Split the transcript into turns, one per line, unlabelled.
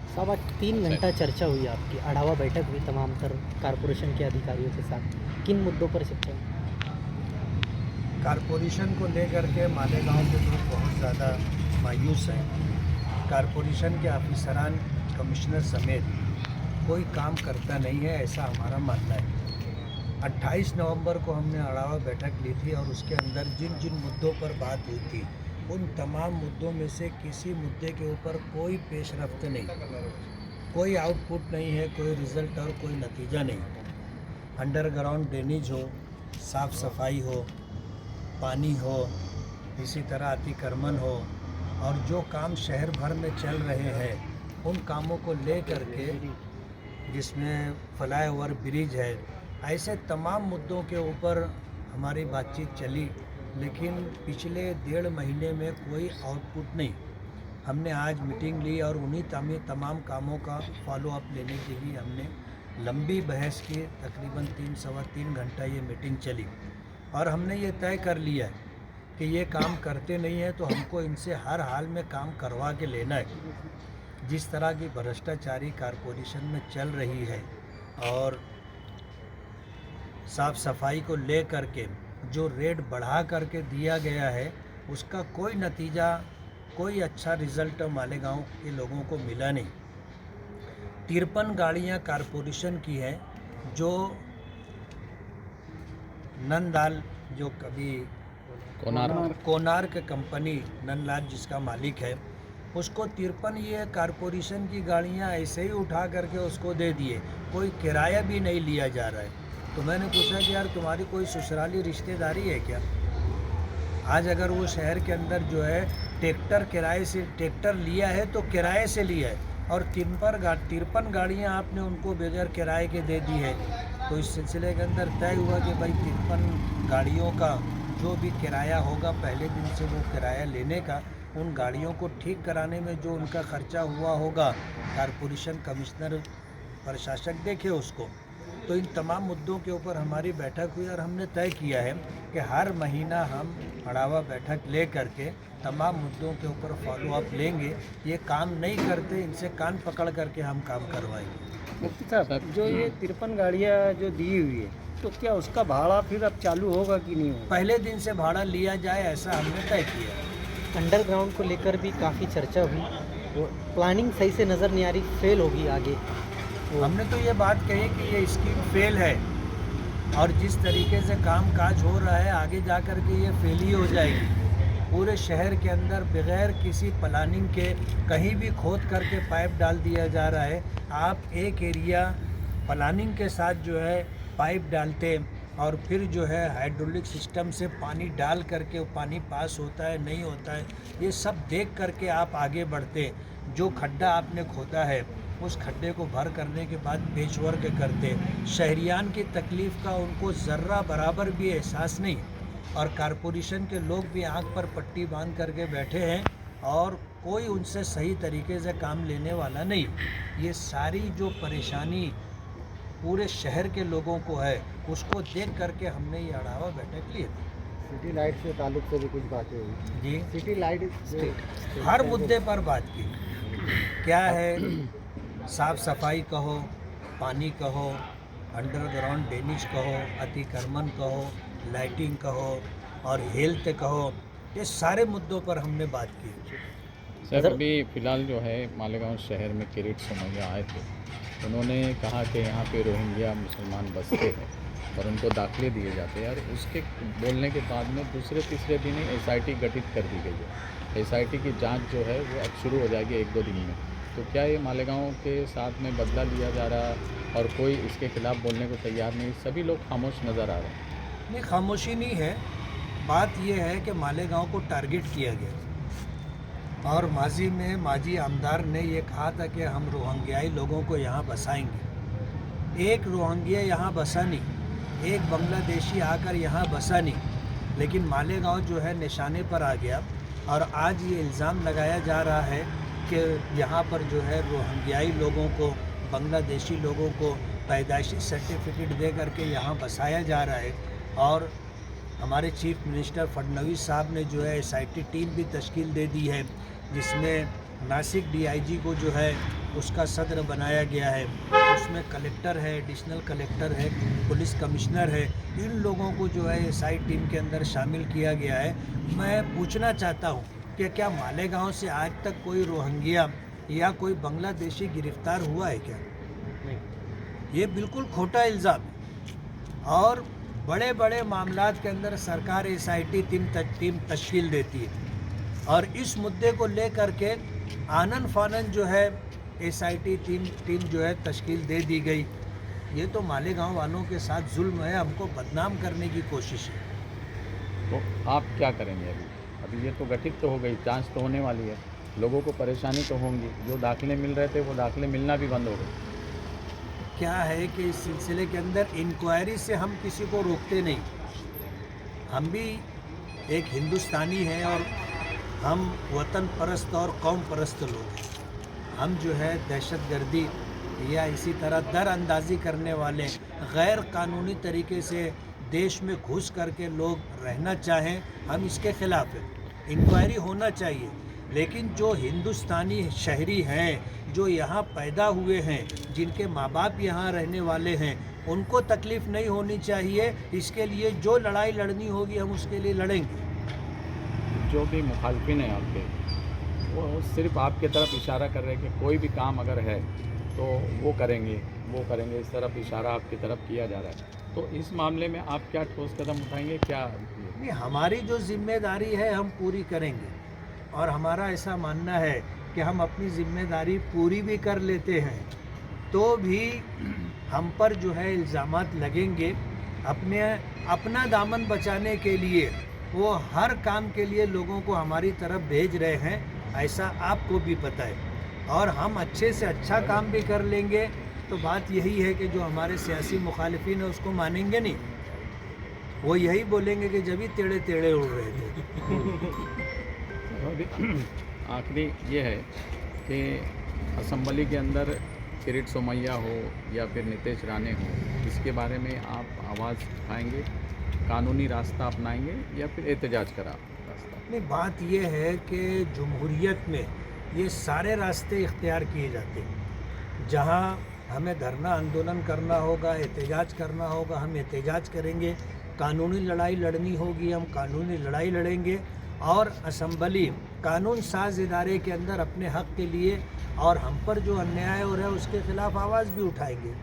सवा 3 घंटा चर्चा हुई आपकी, आढावा बैठक हुई तमाम तर कारपोरेशन के अधिकारियों के साथ। किन मुद्दों पर चर्चा हुई?
कारपोरेशन को लेकर के मालेगांव के लोग बहुत ज़्यादा मायूस हैं। कारपोरेशन के ऑफिसरान, कमिश्नर समेत कोई काम करता नहीं है, ऐसा हमारा मानना है। 28 नवंबर को हमने आढावा बैठक ली थी और उसके अंदर जिन जिन मुद्दों पर बात हुई थी उन तमाम मुद्दों में से किसी मुद्दे के ऊपर कोई पेशरफ्त नहीं, कोई आउटपुट नहीं है, कोई रिज़ल्ट और कोई नतीजा नहीं। अंडरग्राउंड ड्रेनेज हो, साफ़ सफाई हो, पानी हो, इसी तरह अतिक्रमण हो और जो काम शहर भर में चल रहे हैं उन कामों को ले करके, जिसमें फ्लाईओवर ब्रिज है, ऐसे तमाम मुद्दों के ऊपर हमारी बातचीत चली। लेकिन पिछले 1.5 महीने में कोई आउटपुट नहीं। हमने आज मीटिंग ली और उन्हीं तमाम कामों का फॉलो अप लेने के लिए हमने लंबी बहस की, तकरीबन 3 घंटा ये मीटिंग चली और हमने ये तय कर लिया है कि ये काम करते नहीं है तो हमको इनसे हर हाल में काम करवा के लेना है। जिस तरह की भ्रष्टाचारी कारपोरेशन में चल रही है और साफ़ सफाई को ले करके जो रेट बढ़ा करके दिया गया है उसका कोई नतीजा, कोई अच्छा रिज़ल्ट मालेगांव के लोगों को मिला नहीं। 53 गाड़ियाँ कारपोरेशन की हैं जो नंदलाल, जो कभी कोणार्क कंपनी, नंदलाल जिसका मालिक है, उसको 53 ये कारपोरेशन की गाड़ियाँ ऐसे ही उठा करके उसको दे दिए, कोई किराया भी नहीं लिया जा रहा है। तो मैंने पूछा कि यार तुम्हारी कोई ससुराली रिश्तेदारी है क्या? आज अगर वो शहर के अंदर जो है ट्रैक्टर लिया है तो किराए से लिया है और 53 गाड़ियाँ आपने उनको बगैर किराए के दे दी है। तो इस सिलसिले के अंदर तय हुआ कि भाई 53 गाड़ियों का जो भी किराया होगा, पहले दिन से वो किराया लेने का, उन गाड़ियों को ठीक कराने में जो उनका खर्चा हुआ होगा, कारपोरेशन कमिश्नर प्रशासक देखे उसको। तो इन तमाम मुद्दों के ऊपर हमारी बैठक हुई और हमने तय किया है कि हर महीना हम आढावा बैठक ले करके तमाम मुद्दों के ऊपर फॉलो अप लेंगे। ये काम नहीं करते, इनसे कान पकड़ करके हम काम करवाएंगे।
मुफ्ती साहब, जो ये 53 गाड़ियाँ जो दी हुई है, तो क्या उसका भाड़ा फिर अब चालू होगा कि नहीं होगा?
पहले दिन से भाड़ा लिया जाए, ऐसा हमने तय किया है।
अंडरग्राउंड को लेकर भी काफ़ी चर्चा हुई, वो प्लानिंग सही से नज़र नहीं आ रही, फेल होगी आगे।
हमने तो ये बात कही कि ये स्कीम फेल है और जिस तरीके से काम काज हो रहा है आगे जा कर के ये फेल ही हो जाएगी। पूरे शहर के अंदर बगैर किसी प्लानिंग के कहीं भी खोद करके पाइप डाल दिया जा रहा है। आप एक एरिया प्लानिंग के साथ जो है पाइप डालते और फिर जो है हाइड्रोलिक सिस्टम से पानी डाल करके पानी पास होता है नहीं होता है, ये सब देख करके आप आगे बढ़ते। जो खड्डा आपने खोदा है उस खड्डे को भर करने के बाद पेचवर्क करते। शहरियान की तकलीफ़ का उनको ज़र्रा बराबर भी एहसास नहीं और कारपोरेशन के लोग भी आंख पर पट्टी बांध करके बैठे हैं और कोई उनसे सही तरीके से काम लेने वाला नहीं। ये सारी जो परेशानी पूरे शहर के लोगों को है उसको देख करके हमने ये आढावा बैठक ली थी।
सिटी लाइट से ताल्लुक से भी कुछ बातें हुई
जी,
सिटी लाइट
हर मुद्दे पर बात की। क्या है, साफ़ सफाई कहो, पानी कहो, अंडरग्राउंड ड्रेनेज कहो, अतिक्रमण कहो, लाइटिंग कहो और हेल्थ कहो, ये सारे मुद्दों पर हमने बात की।
सर, अभी फ़िलहाल जो है मालेगांव शहर में किरीट सोमैया आए थे, उन्होंने कहा कि यहाँ पे रोहिंग्या मुसलमान बसते हैं और उनको दाखिले दिए जाते हैं और उसके बोलने के बाद में दूसरे तीसरे दिन ही SIT गठित कर दी गई है। SIT की जांच जो है वो अब शुरू हो जाएगी 1-2 दिन में। तो क्या ये मालेगांव के साथ में बदला लिया जा रहा है और कोई इसके खिलाफ़ बोलने को तैयार नहीं, सभी लोग खामोश नज़र आ रहे हैं?
नहीं, खामोशी नहीं है। बात यह है कि मालेगांव को टारगेट किया गया और माजी में माजी आमदार ने ये कहा था कि हम रोहिंग्याई लोगों को यहाँ बसाएंगे। एक रोहिंग्या यहाँ बसा नहीं, एक बांग्लादेशी आकर यहाँ बसा नहीं, लेकिन मालेगांव जो है निशाने पर आ गया और आज ये इल्ज़ाम लगाया जा रहा है कि यहाँ पर जो है रोहिंग्याई लोगों को, बांग्लादेशी लोगों को पैदाइशी सर्टिफिकेट दे करके यहाँ बसाया जा रहा है। और हमारे चीफ मिनिस्टर फडणवीस साहब ने जो है SIT टीम भी तश्कील दे दी है, जिसमें नासिक DIG को जो है उसका सदर बनाया गया है। उसमें कलेक्टर है, एडिशनल कलेक्टर है, पुलिस कमिश्नर है, इन लोगों को जो है एसआई टीम के अंदर शामिल किया गया है। मैं पूछना चाहता हूँ कि क्या मालेगांव से आज तक कोई रोहिंग्या या कोई बांग्लादेशी गिरफ्तार हुआ है क्या? ये बिल्कुल खोटा इल्ज़ाम है। और बड़े बड़े मामलात के अंदर सरकार एसआईटी टीम तश्कील देती है और इस मुद्दे को लेकर के आनन फानन जो है एसआईटी टीम जो है तश्कील दे दी गई। ये तो मालेगांव वालों के साथ जुल्म है, हमको बदनाम करने की कोशिश है।
तो आप क्या करेंगे अभी ये तो गठित तो हो गई, जांच तो होने वाली है, लोगों को परेशानी तो होंगी, जो दाखिले मिल रहे थे वो दाखिले मिलना भी बंद हो गए।
क्या है कि इस सिलसिले के अंदर इंक्वायरी से हम किसी को रोकते नहीं। हम भी एक हिंदुस्तानी हैं और हम वतन परस्त और कौम परस्त लोग हैं। हम जो है दहशतगर्दी या इसी तरह दर अंदाज़ी करने वाले गैर कानूनी तरीके से देश में घुस करके लोग रहना चाहें, हम इसके ख़िलाफ़ हैं। इंक्वायरी होना चाहिए, लेकिन जो हिंदुस्तानी शहरी हैं, जो यहाँ पैदा हुए हैं, जिनके माँ बाप यहाँ रहने वाले हैं, उनको तकलीफ़ नहीं होनी चाहिए। इसके लिए जो लड़ाई लड़नी होगी हम उसके लिए लड़ेंगे।
जो भी मुखालफिन हैं आपके, वो सिर्फ आपके तरफ इशारा कर रहे हैं कि कोई भी काम अगर है तो वो करेंगे, इस तरफ इशारा आपकी तरफ किया जा रहा है। तो इस मामले में आप क्या ठोस कदम उठाएंगे? क्या
नहीं, हमारी जो जिम्मेदारी है हम पूरी करेंगे और हमारा ऐसा मानना है कि हम अपनी जिम्मेदारी पूरी भी कर लेते हैं तो भी हम पर जो है इल्ज़ामात लगेंगे। अपना दामन बचाने के लिए वो हर काम के लिए लोगों को हमारी तरफ भेज रहे हैं, ऐसा आपको भी पता है। और हम अच्छे से अच्छा काम भी कर लेंगे तो बात यही है कि जो हमारे सियासी मुखालिफिन है उसको मानेंगे नहीं, वो यही बोलेंगे कि जब ही टेढ़े टेढ़े उड़ रहे थे।
आखिरी ये है कि असम्बली के अंदर किरीट सोमैया हो या फिर नितेश राणे हो, इसके बारे में आप आवाज़ उठाएंगे, कानूनी रास्ता अपनाएंगे या फिर एहतजाज का रास्ता?
नहीं, बात ये है कि जमहूरियत में ये सारे रास्ते इख्तियार किए जाते हैं। जहाँ हमें धरना आंदोलन करना होगा, एहतजाज करना होगा, हम एहतजाज करेंगे। कानूनी लड़ाई लड़नी होगी, हम कानूनी लड़ाई लड़ेंगे। और असम्बली कानून साज इदारे के अंदर अपने हक़ के लिए और हम पर जो अन्याय हो रहा है उसके ख़िलाफ़ आवाज़ भी उठाएंगे।